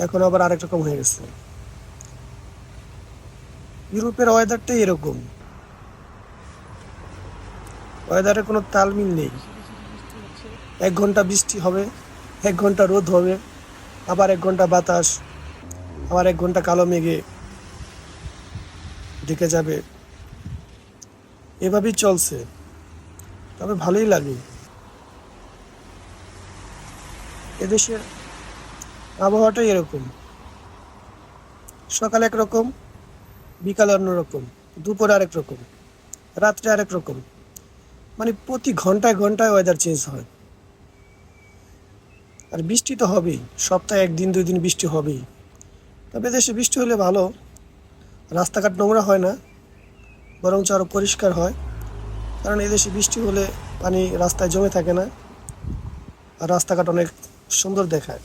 এখন আবার আরেক রকম হয়ে গেছে। ইউরোপের ওয়েদারটাই এরকম, ওয়েদারের কোনো তালমিল নেই। 1 ঘন্টা বৃষ্টি হবে, 1 ঘন্টা রোদ হবে, আবার 1 ঘন্টা বাতাস, আবার 1 ঘন্টা কালো মেঘে ঢেকে যাবে। এভাবেই চলছে, তবে ভালোই লাগে। এদেশের আবহাওয়াটাই এরকম, সকালে একরকম, বিকালে অন্যরকম, দুপুরে আরেক রকম, রাত্রে আরেক রকম। মানে প্রতি ঘন্টায় ঘন্টায় ওয়েদার চেঞ্জ হয়। আর বৃষ্টি তো হবেই, সপ্তাহে 1 দিন 2 দিন বৃষ্টি হবেই। তবে দেশে বৃষ্টি হলে ভালো, রাস্তাঘাট নোংরা হয় না, বরঞ্চ আরও পরিষ্কার হয়। কারণ এদেশে বৃষ্টি হলে পানি রাস্তায় জমে থাকে না, আর রাস্তাঘাট অনেক সুন্দর দেখায়।